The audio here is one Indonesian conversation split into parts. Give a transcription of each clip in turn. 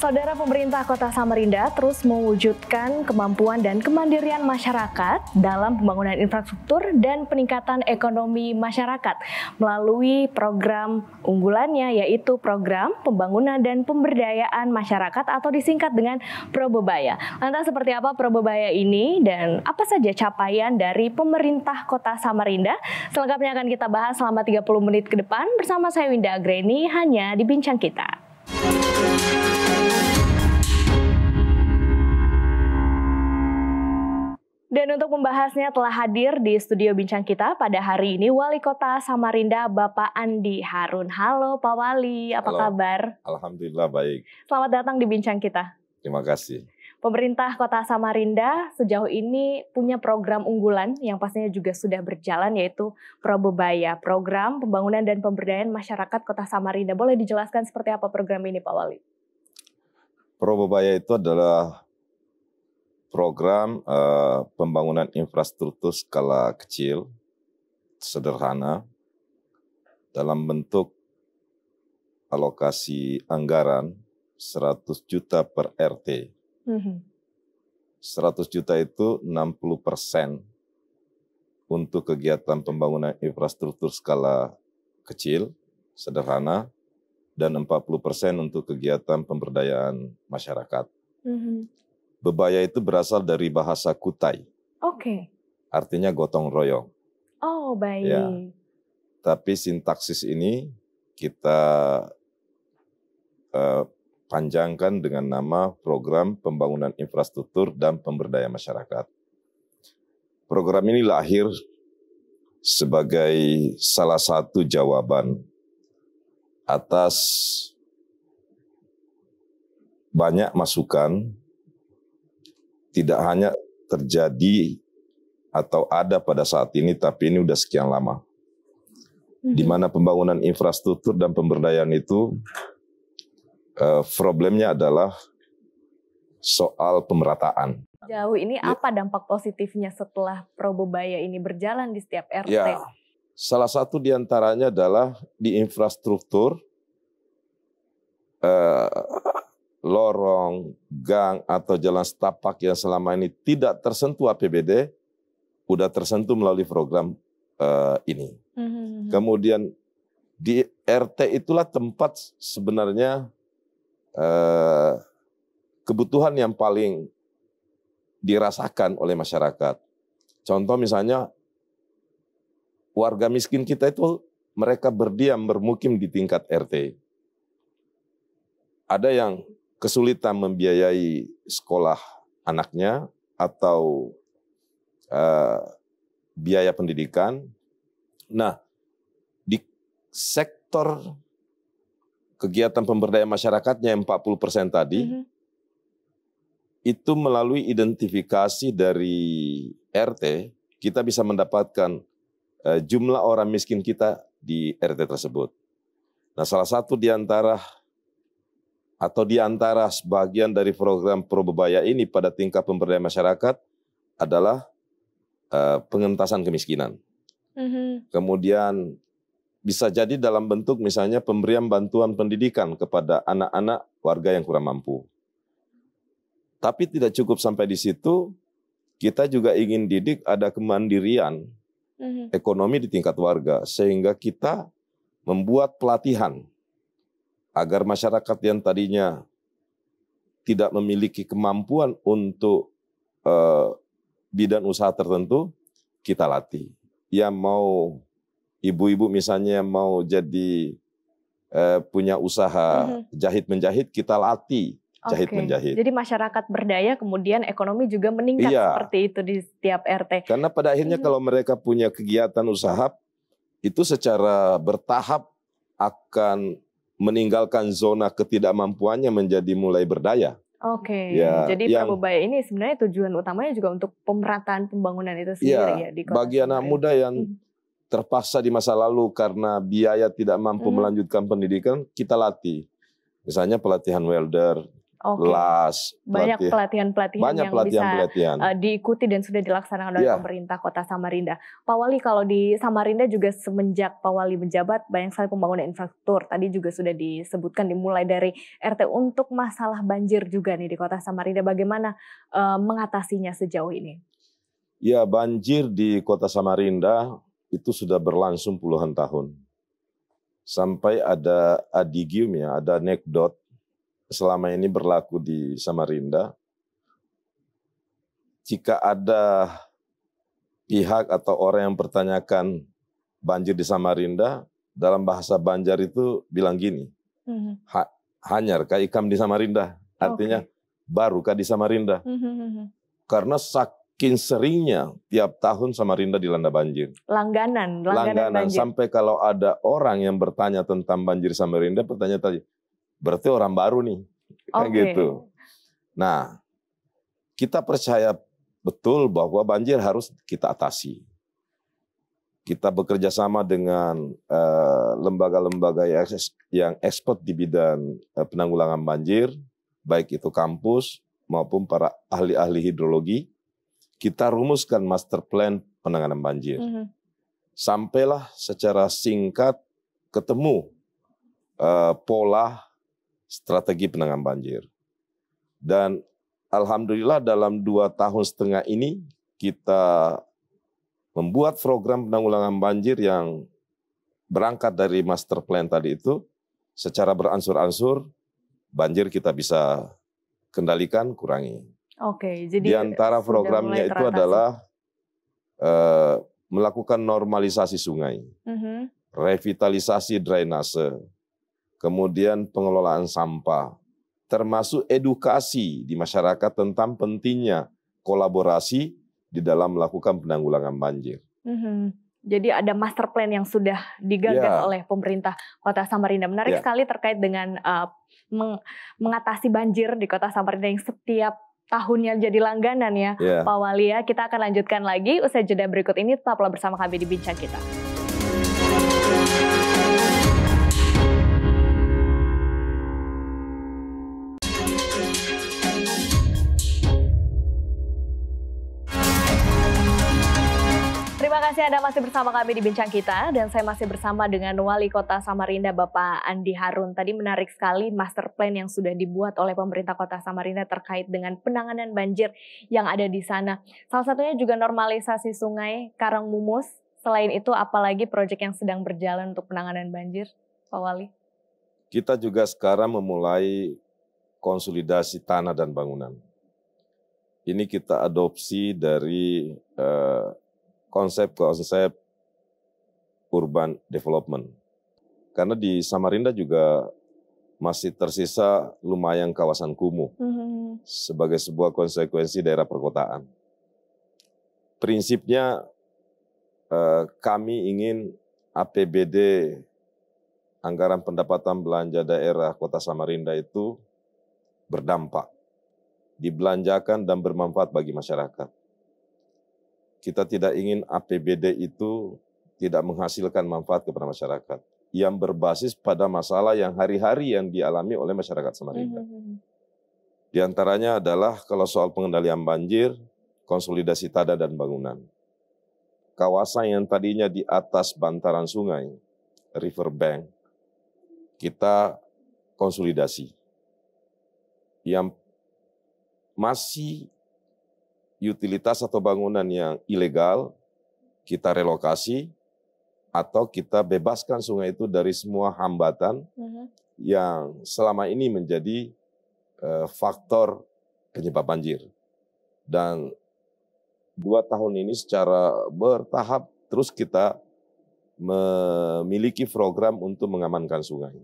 Saudara, pemerintah Kota Samarinda terus mewujudkan kemampuan dan kemandirian masyarakat dalam pembangunan infrastruktur dan peningkatan ekonomi masyarakat melalui program unggulannya, yaitu program pembangunan dan pemberdayaan masyarakat atau disingkat dengan Probebaya. Lantas seperti apa Probebaya ini dan apa saja capaian dari pemerintah Kota Samarinda? Selengkapnya akan kita bahas selama 30 menit ke depan bersama saya Winda Agreni hanya di Bincang Kita. Dan untuk membahasnya telah hadir di studio Bincang Kita pada hari ini Wali Kota Samarinda Bapak Andi Harun. Halo Pak Wali, apa kabar? Alhamdulillah baik. Selamat datang di Bincang Kita. Terima kasih. Pemerintah Kota Samarinda sejauh ini punya program unggulan yang pastinya juga sudah berjalan, yaitu Probebaya, program pembangunan dan pemberdayaan masyarakat Kota Samarinda. Boleh dijelaskan seperti apa program ini Pak Wali? Probebaya itu adalah program pembangunan infrastruktur skala kecil, sederhana, dalam bentuk alokasi anggaran 100 juta per RT. 100 juta itu 60% untuk kegiatan pembangunan infrastruktur skala kecil, sederhana, dan 40% untuk kegiatan pemberdayaan masyarakat. Bebaya itu berasal dari bahasa Kutai. Oke. Artinya gotong royong. Oh, baik. Ya. Tapi sintaksis ini kita panjangkan dengan nama Program Pembangunan Infrastruktur dan Pemberdayaan Masyarakat. Program ini lahir sebagai salah satu jawaban atas banyak masukan, tidak hanya terjadi atau ada pada saat ini, tapi ini udah sekian lama. Di mana pembangunan infrastruktur dan pemberdayaan itu problemnya adalah soal pemerataan. Jauh ini apa dampak positifnya setelah Probebaya ini berjalan di setiap RT? Ya, salah satu diantaranya adalah di infrastruktur, lorong, gang, atau jalan setapak yang selama ini tidak tersentuh APBD, udah tersentuh melalui program ini. Kemudian di RT itulah tempat sebenarnya kebutuhan yang paling dirasakan oleh masyarakat. Contoh misalnya, warga miskin kita itu mereka berdiam, bermukim di tingkat RT. Ada yang kesulitan membiayai sekolah anaknya atau biaya pendidikan. Nah, di sektor kegiatan pemberdayaan masyarakatnya yang 40% tadi, itu melalui identifikasi dari RT, kita bisa mendapatkan jumlah orang miskin kita di RT tersebut. Nah, salah satu di antara sebagian dari program Probebaya ini pada tingkat pemberdayaan masyarakat adalah pengentasan kemiskinan. Kemudian bisa jadi dalam bentuk misalnya pemberian bantuan pendidikan kepada anak-anak warga yang kurang mampu. Tapi tidak cukup sampai di situ, kita juga ingin didik ada kemandirian ekonomi di tingkat warga, sehingga kita membuat pelatihan agar masyarakat yang tadinya tidak memiliki kemampuan untuk bidang usaha tertentu, kita latih. Yang mau ibu-ibu misalnya mau jadi punya usaha jahit-menjahit, kita latih jahit-menjahit. Jadi masyarakat berdaya, kemudian ekonomi juga meningkat seperti itu di setiap RT. Karena pada akhirnya kalau mereka punya kegiatan usaha, itu secara bertahap akan meninggalkan zona ketidakmampuannya menjadi mulai berdaya. Jadi Probebaya ini sebenarnya tujuan utamanya juga untuk pemerataan pembangunan itu sendiri ya di Kota bagi anak muda yang terpaksa di masa lalu karena biaya tidak mampu melanjutkan pendidikan, kita latih. Misalnya pelatihan welder, LAS, banyak pelatihan-pelatihan yang bisa diikuti dan sudah dilaksanakan oleh pemerintah Kota Samarinda. Pak Wali, kalau di Samarinda juga semenjak Pak Wali menjabat banyak sekali pembangunan infrastruktur. Tadi juga sudah disebutkan dimulai dari RT untuk masalah banjir juga nih di Kota Samarinda. Bagaimana mengatasinya sejauh ini? Ya, banjir di Kota Samarinda itu sudah berlangsung puluhan tahun. Sampai ada adigium ya, ada anekdot selama ini berlaku di Samarinda. Jika ada pihak atau orang yang pertanyakan banjir di Samarinda, dalam bahasa Banjar itu bilang gini, hanyar kah ikam di Samarinda, artinya baru kah di Samarinda. Karena saking seringnya tiap tahun Samarinda dilanda banjir. Langganan banjir. Sampai kalau ada orang yang bertanya tentang banjir Samarinda, pertanyaan tadi, berarti orang baru nih, gitu. Nah, kita percaya betul bahwa banjir harus kita atasi. Kita bekerja sama dengan lembaga-lembaga yang expert di bidang penanggulangan banjir, baik itu kampus maupun para ahli-ahli hidrologi. Kita rumuskan master plan penanganan banjir. Sampailah secara singkat ketemu pola strategi penanganan banjir. Dan alhamdulillah dalam 2,5 tahun ini kita membuat program penanggulangan banjir yang berangkat dari master plan tadi itu secara beransur-ansur banjir kita bisa kendalikan, kurangi. Jadi di antara programnya itu adalah melakukan normalisasi sungai, revitalisasi drainase, kemudian pengelolaan sampah, termasuk edukasi di masyarakat tentang pentingnya kolaborasi di dalam melakukan penanggulangan banjir. Jadi ada master plan yang sudah digagas oleh pemerintah Kota Samarinda. Menarik sekali terkait dengan mengatasi banjir di Kota Samarinda yang setiap tahunnya jadi langganan ya, Pak Wali ya. Kita akan lanjutkan lagi usai jeda berikut ini. Tetaplah bersama kami di Bincang Kita. Terima kasih Anda masih bersama kami di Bincang Kita, dan saya masih bersama dengan Wali Kota Samarinda Bapak Andi Harun. Tadi menarik sekali master plan yang sudah dibuat oleh pemerintah Kota Samarinda terkait dengan penanganan banjir yang ada di sana. Salah satunya juga normalisasi sungai Karangmumus. Selain itu apalagi proyek yang sedang berjalan untuk penanganan banjir, Pak Wali? Kita juga sekarang memulai konsolidasi tanah dan bangunan. Ini kita adopsi dari konsep urban development. Karena di Samarinda juga masih tersisa lumayan kawasan kumuh sebagai sebuah konsekuensi daerah perkotaan. Prinsipnya kami ingin APBD anggaran pendapatan belanja daerah Kota Samarinda itu berdampak, dibelanjakan dan bermanfaat bagi masyarakat. Kita tidak ingin APBD itu tidak menghasilkan manfaat kepada masyarakat, yang berbasis pada masalah yang hari-hari yang dialami oleh masyarakat Samarinda. Di antaranya adalah kalau soal pengendalian banjir, konsolidasi tanah dan bangunan. Kawasan yang tadinya di atas bantaran sungai, river bank, kita konsolidasi. Yang masih utilitas atau bangunan yang ilegal, kita relokasi atau kita bebaskan sungai itu dari semua hambatan yang selama ini menjadi faktor penyebab banjir. Dan 2 tahun ini secara bertahap terus kita memiliki program untuk mengamankan sungai.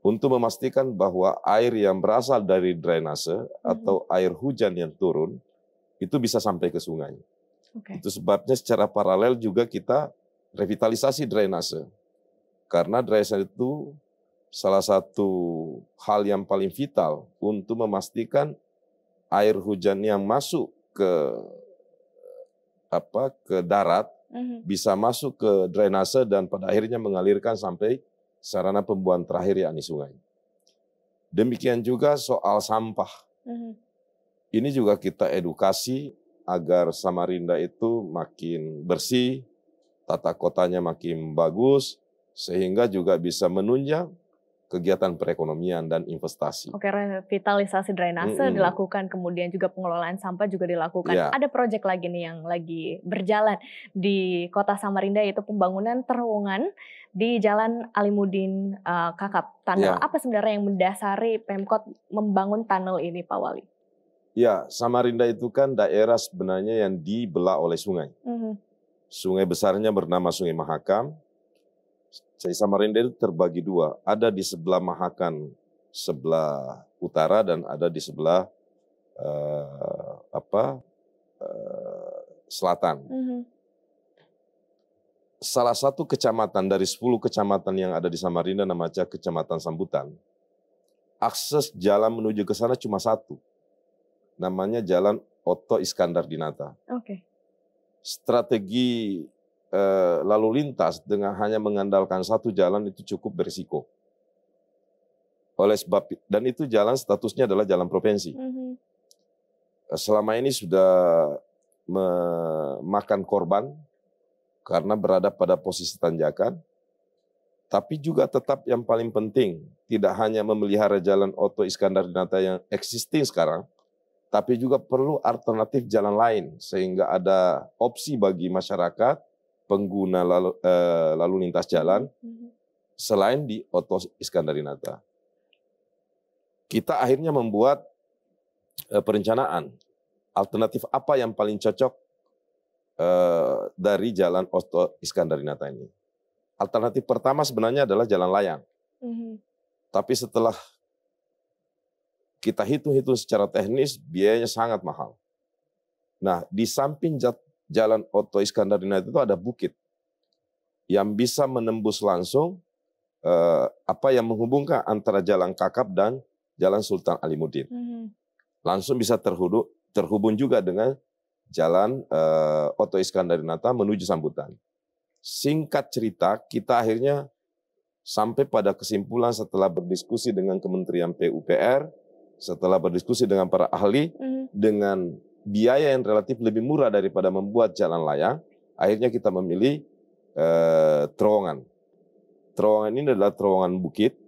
Untuk memastikan bahwa air yang berasal dari drainase atau air hujan yang turun, itu bisa sampai ke sungai. Itu sebabnya secara paralel juga kita revitalisasi drainase. Karena drainase itu salah satu hal yang paling vital untuk memastikan air hujan yang masuk ke darat bisa masuk ke drainase dan pada akhirnya mengalirkan sampai sarana pembuangan terakhir yakni sungai. Demikian juga soal sampah. Ini juga kita edukasi agar Samarinda itu makin bersih, tata kotanya makin bagus, sehingga juga bisa menunjang kegiatan perekonomian dan investasi. Oke, revitalisasi drainase dilakukan, kemudian juga pengelolaan sampah juga dilakukan. Ya. Ada proyek lagi nih yang lagi berjalan di Kota Samarinda, yaitu pembangunan terowongan di Jalan Alimuddin Kakap, tunnel. Ya. Apa sebenarnya yang mendasari Pemkot membangun tunnel ini, Pak Wali? Ya, Samarinda itu kan daerah sebenarnya yang dibelah oleh sungai. Sungai besarnya bernama Sungai Mahakam. Samarinda itu terbagi dua, ada di sebelah Mahakam sebelah utara dan ada di sebelah selatan. Salah satu kecamatan dari 10 kecamatan yang ada di Samarinda namanya Kecamatan Sambutan. Akses jalan menuju ke sana cuma satu, namanya Jalan Oto Iskandar Dinata. Strategi lalu lintas dengan hanya mengandalkan satu jalan itu cukup berisiko. Oleh sebab dan itu jalan statusnya adalah jalan provinsi. Selama ini sudah memakan korban karena berada pada posisi tanjakan, tapi juga tetap yang paling penting tidak hanya memelihara jalan Oto Iskandar Dinata yang existing sekarang, tapi juga perlu alternatif jalan lain sehingga ada opsi bagi masyarakat pengguna lalu lintas jalan selain di Oto Iskandar Dinata. Kita akhirnya membuat perencanaan alternatif apa yang paling cocok dari jalan Oto Iskandar Dinata ini. Alternatif pertama sebenarnya adalah jalan layang. Tapi setelah kita hitung-hitung secara teknis, biayanya sangat mahal. Nah, di samping Jalan Oto Iskandar Dinata itu ada bukit yang bisa menembus langsung yang menghubungkan antara Jalan Kakap dan Jalan Sultan Alimuddin. Langsung bisa terhubung juga dengan Jalan Oto Iskandar Dinata menuju Sambutan. Singkat cerita, kita akhirnya sampai pada kesimpulan setelah berdiskusi dengan Kementerian PUPR, setelah berdiskusi dengan para ahli, dengan biaya yang relatif lebih murah daripada membuat jalan layang, akhirnya kita memilih terowongan. Terowongan ini adalah terowongan bukit,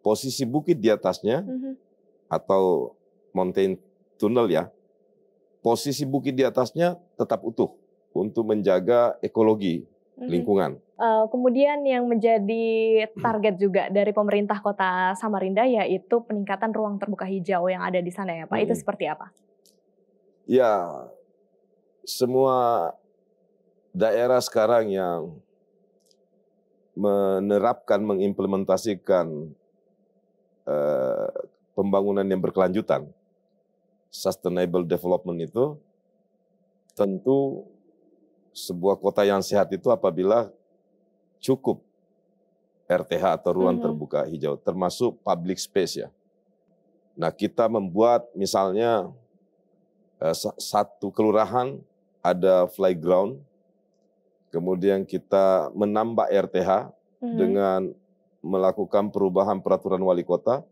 posisi bukit di atasnya, atau mountain tunnel ya, posisi bukit di atasnya tetap utuh untuk menjaga ekologi lingkungan. Kemudian yang menjadi target juga dari pemerintah Kota Samarinda yaitu peningkatan ruang terbuka hijau yang ada di sana ya Pak, itu seperti apa? Ya, semua daerah sekarang yang menerapkan, mengimplementasikan pembangunan yang berkelanjutan, sustainable development itu, tentu sebuah kota yang sehat itu apabila cukup RTH atau ruang terbuka hijau, termasuk public space ya. Nah, kita membuat misalnya satu kelurahan ada playground, kemudian kita menambah RTH dengan melakukan perubahan peraturan wali kota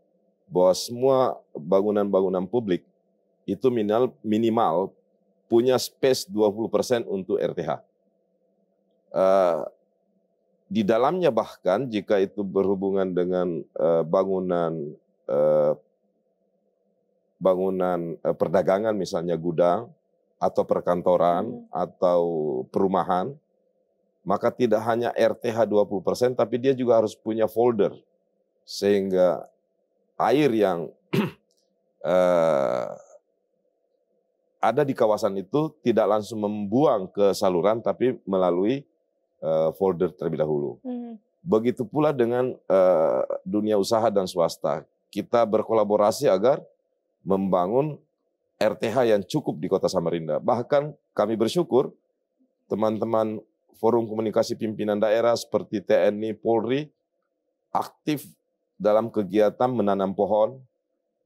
bahwa semua bangunan-bangunan publik itu minimal punya space 20% untuk RTH. Di dalamnya bahkan jika itu berhubungan dengan bangunan perdagangan misalnya gudang atau perkantoran atau perumahan, maka tidak hanya RTH 20% tapi dia juga harus punya folder sehingga air yang ada di kawasan itu tidak langsung membuang ke saluran tapi melalui folder terlebih dahulu. Begitu pula dengan dunia usaha dan swasta. Kita berkolaborasi agar membangun RTH yang cukup di Kota Samarinda. Bahkan kami bersyukur teman-teman Forum Komunikasi Pimpinan Daerah seperti TNI, Polri aktif dalam kegiatan menanam pohon,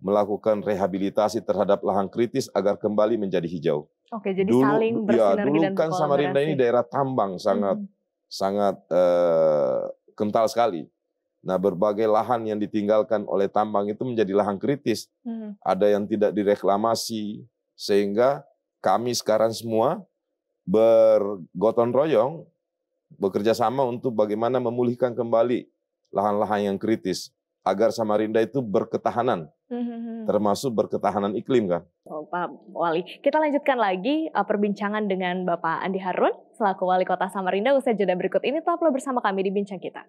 melakukan rehabilitasi terhadap lahan kritis agar kembali menjadi hijau. Oke, jadi saling bersinergi dulu dan kan Samarinda ini daerah tambang sangat kental sekali. Nah, berbagai lahan yang ditinggalkan oleh tambang itu menjadi lahan kritis. Ada yang tidak direklamasi, sehingga kami sekarang semua bergotong royong, bekerja sama untuk bagaimana memulihkan kembali lahan-lahan yang kritis, agar Samarinda itu berketahanan, termasuk berketahanan iklim kan. Oh, Pak Wali, kita lanjutkan lagi perbincangan dengan Bapak Andi Harun selaku Wali Kota Samarinda. Usai jeda berikut ini, tetaplah bersama kami di Bincang Kita.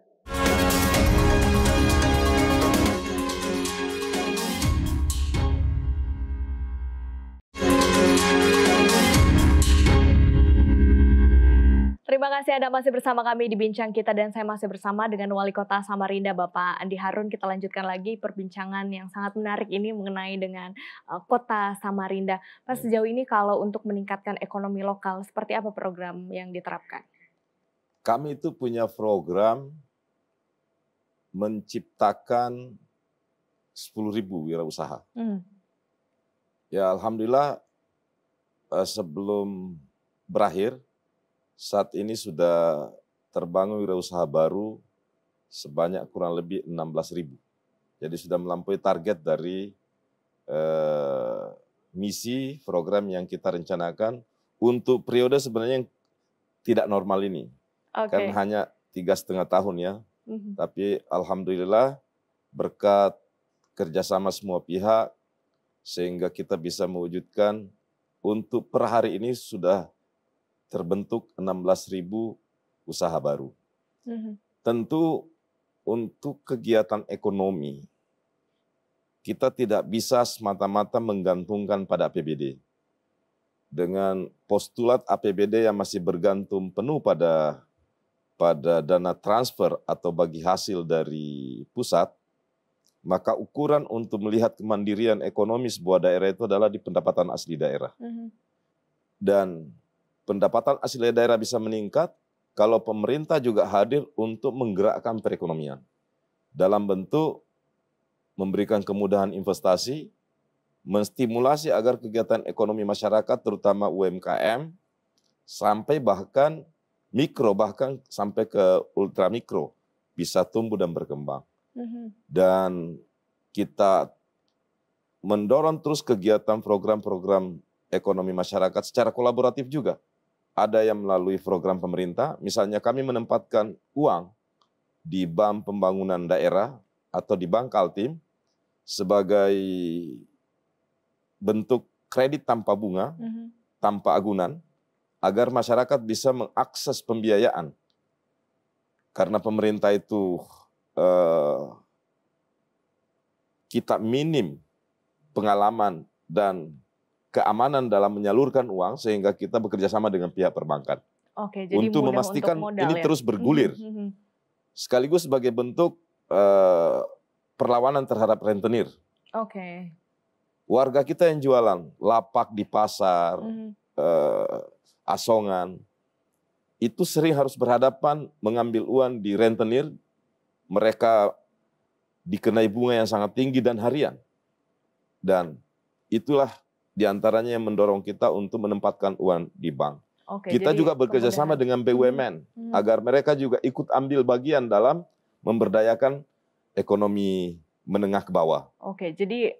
Terima kasih Anda masih bersama kami di Bincang Kita, dan saya masih bersama dengan Wali Kota Samarinda Bapak Andi Harun. Kita lanjutkan lagi perbincangan yang sangat menarik ini mengenai dengan Kota Samarinda. Pak, sejauh ini kalau untuk meningkatkan ekonomi lokal, seperti apa program yang diterapkan? Kami itu punya program menciptakan 10.000 wirausaha. Ya, alhamdulillah sebelum berakhir, saat ini sudah terbangun wirausaha baru sebanyak kurang lebih 16.000. Jadi sudah melampaui target dari misi program yang kita rencanakan untuk periode sebenarnya yang tidak normal ini. Kan hanya 3,5 tahun ya. Tapi alhamdulillah berkat kerjasama semua pihak, sehingga kita bisa mewujudkan untuk per hari ini sudah terbentuk 16.000 usaha baru. Tentu untuk kegiatan ekonomi, kita tidak bisa semata-mata menggantungkan pada APBD. Dengan postulat APBD yang masih bergantung penuh pada dana transfer atau bagi hasil dari pusat, maka ukuran untuk melihat kemandirian ekonomi sebuah daerah itu adalah di pendapatan asli daerah. Dan pendapatan asli daerah bisa meningkat kalau pemerintah juga hadir untuk menggerakkan perekonomian. Dalam bentuk memberikan kemudahan investasi, menstimulasi agar kegiatan ekonomi masyarakat terutama UMKM, sampai bahkan mikro, bahkan sampai ke ultramikro bisa tumbuh dan berkembang. Dan kita mendorong terus kegiatan program-program ekonomi masyarakat secara kolaboratif juga. Ada yang melalui program pemerintah, misalnya kami menempatkan uang di Bank Pembangunan Daerah atau di Bank Kaltim sebagai bentuk kredit tanpa bunga, tanpa agunan, agar masyarakat bisa mengakses pembiayaan. Karena pemerintah itu kita minim pengalaman dan keamanan dalam menyalurkan uang, sehingga kita bekerja sama dengan pihak perbankan. Jadi untuk memastikan untuk ini ya? terus bergulir. Sekaligus sebagai bentuk perlawanan terhadap rentenir. Warga kita yang jualan lapak di pasar, asongan, itu sering harus berhadapan mengambil uang di rentenir, mereka dikenai bunga yang sangat tinggi dan harian. Dan itulah diantaranya yang mendorong kita untuk menempatkan uang di bank. Kita juga bekerja sama dengan BUMN, agar mereka juga ikut ambil bagian dalam memberdayakan ekonomi menengah ke bawah. Jadi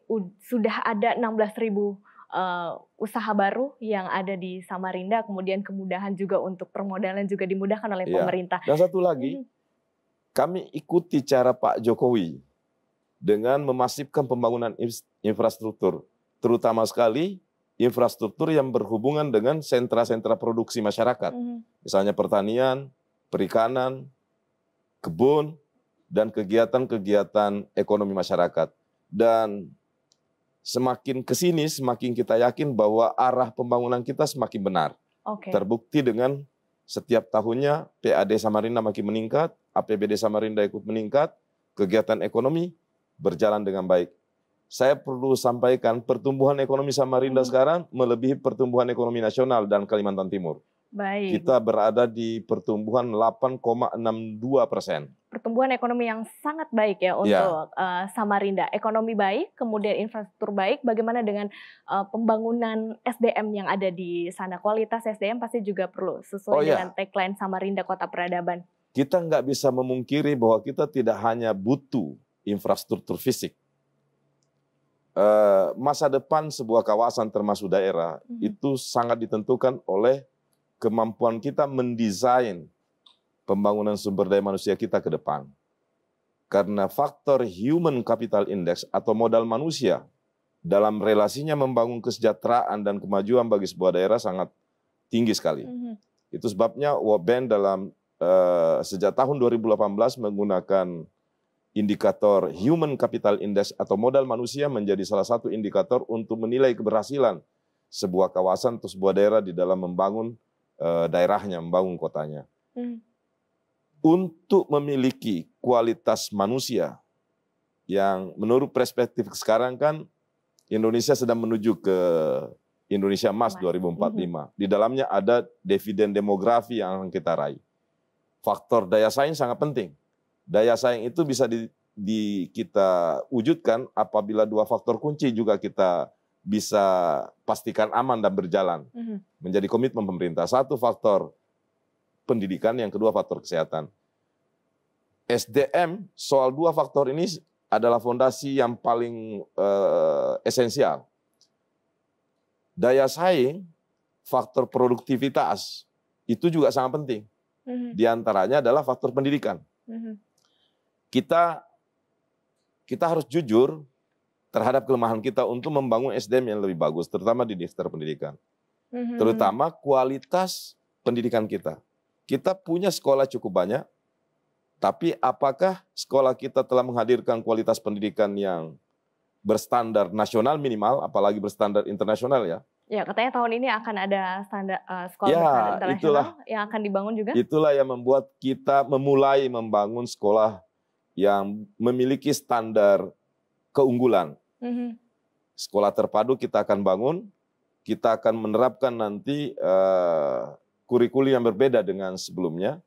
sudah ada 16.000 usaha baru yang ada di Samarinda, kemudian kemudahan juga untuk permodalan juga dimudahkan oleh pemerintah. Dan satu lagi, kami ikuti cara Pak Jokowi dengan memasifkan pembangunan infrastruktur, terutama sekali infrastruktur yang berhubungan dengan sentra-sentra produksi masyarakat. Misalnya pertanian, perikanan, kebun, dan kegiatan-kegiatan ekonomi masyarakat. Dan semakin ke sini, semakin kita yakin bahwa arah pembangunan kita semakin benar. Terbukti dengan setiap tahunnya PAD Samarinda makin meningkat, APBD Samarinda ikut meningkat, kegiatan ekonomi berjalan dengan baik. Saya perlu sampaikan pertumbuhan ekonomi Samarinda sekarang melebihi pertumbuhan ekonomi nasional dan Kalimantan Timur. Kita berada di pertumbuhan 8,62%. Pertumbuhan ekonomi yang sangat baik ya untuk Samarinda. Ekonomi baik, kemudian infrastruktur baik. Bagaimana dengan pembangunan SDM yang ada di sana? Kualitas SDM pasti juga perlu sesuai dengan tagline Samarinda Kota Peradaban. kita nggak bisa memungkiri bahwa kita tidak hanya butuh infrastruktur fisik. Masa depan sebuah kawasan termasuk daerah itu sangat ditentukan oleh kemampuan kita mendesain pembangunan sumber daya manusia kita ke depan. Karena faktor human capital index atau modal manusia dalam relasinya membangun kesejahteraan dan kemajuan bagi sebuah daerah sangat tinggi sekali. Itu sebabnya World Bank dalam sejak tahun 2018 menggunakan indikator Human Capital Index atau modal manusia menjadi salah satu indikator untuk menilai keberhasilan sebuah kawasan atau sebuah daerah di dalam membangun daerahnya, membangun kotanya. Untuk memiliki kualitas manusia yang menurut perspektif sekarang kan Indonesia sedang menuju ke Indonesia Emas 2045. Di dalamnya ada dividen demografi yang akan kita raih. Faktor daya saing sangat penting. Daya saing itu bisa kita wujudkan apabila dua faktor kunci juga kita bisa pastikan aman dan berjalan. Menjadi komitmen pemerintah. Satu faktor pendidikan, yang kedua faktor kesehatan. SDM soal dua faktor ini adalah fondasi yang paling esensial. Daya saing, faktor produktivitas, itu juga sangat penting. Di antaranya adalah faktor pendidikan. Kita harus jujur terhadap kelemahan kita untuk membangun SDM yang lebih bagus, terutama di sektor pendidikan. Terutama kualitas pendidikan kita. Kita punya sekolah cukup banyak, tapi apakah sekolah kita telah menghadirkan kualitas pendidikan yang berstandar nasional minimal, apalagi berstandar internasional ya? Ya, katanya tahun ini akan ada standar sekolah berstandar internasional yang akan dibangun juga. Itulah yang membuat kita memulai membangun sekolah yang memiliki standar keunggulan. Sekolah terpadu kita akan bangun, kita akan menerapkan nanti kurikulum yang berbeda dengan sebelumnya,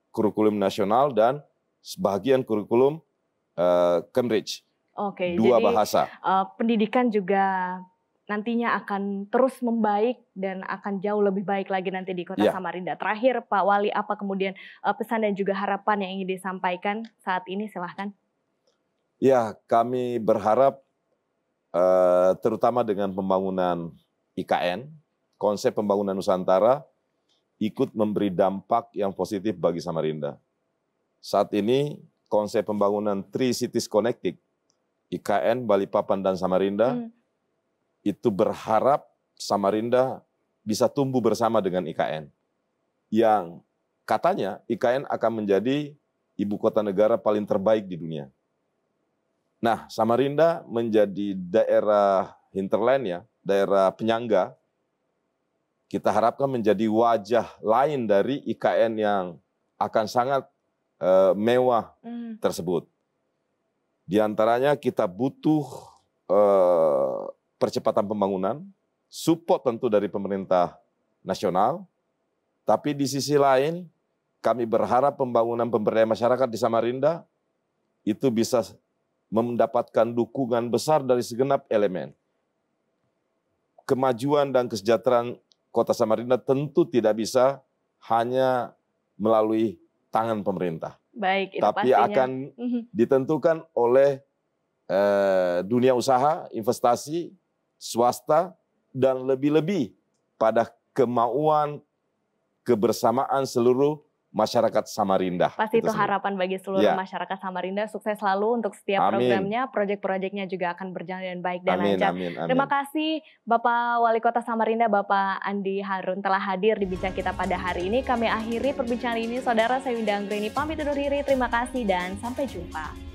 kurikulum nasional dan sebagian kurikulum Cambridge. Oke, dua jadi, bahasa. Pendidikan juga nantinya akan terus membaik dan akan jauh lebih baik lagi nanti di Kota Samarinda. Terakhir Pak Wali, apa kemudian pesan dan juga harapan yang ingin disampaikan saat ini, silahkan. Ya, kami berharap terutama dengan pembangunan IKN, konsep pembangunan Nusantara, ikut memberi dampak yang positif bagi Samarinda. Saat ini konsep pembangunan Three Cities Connected, IKN, Balikpapan, dan Samarinda, itu berharap Samarinda bisa tumbuh bersama dengan IKN. Yang katanya IKN akan menjadi ibu kota negara paling terbaik di dunia. Nah, Samarinda menjadi daerah hinterland ya, daerah penyangga. Kita harapkan menjadi wajah lain dari IKN yang akan sangat mewah tersebut. Di antaranya kita butuh percepatan pembangunan, support tentu dari pemerintah nasional, tapi di sisi lain kami berharap pembangunan pemberdayaan masyarakat di Samarinda itu bisa mendapatkan dukungan besar dari segenap elemen. Kemajuan dan kesejahteraan Kota Samarinda tentu tidak bisa hanya melalui tangan pemerintah. Baik, itu tapi pastinya akan ditentukan oleh dunia usaha, investasi, swasta, dan lebih-lebih pada kemauan kebersamaan seluruh masyarakat Samarinda. Pasti itu harapan bagi seluruh masyarakat Samarinda. Sukses selalu untuk setiap programnya, proyek-proyeknya juga akan berjalan dengan baik dan lancar. Terima kasih Bapak Wali Kota Samarinda, Bapak Andi Harun telah hadir di bincang kita pada hari ini. Kami akhiri perbincangan ini, Saudara. Saya Winda Anggreni pamit undur diri. Terima kasih dan sampai jumpa.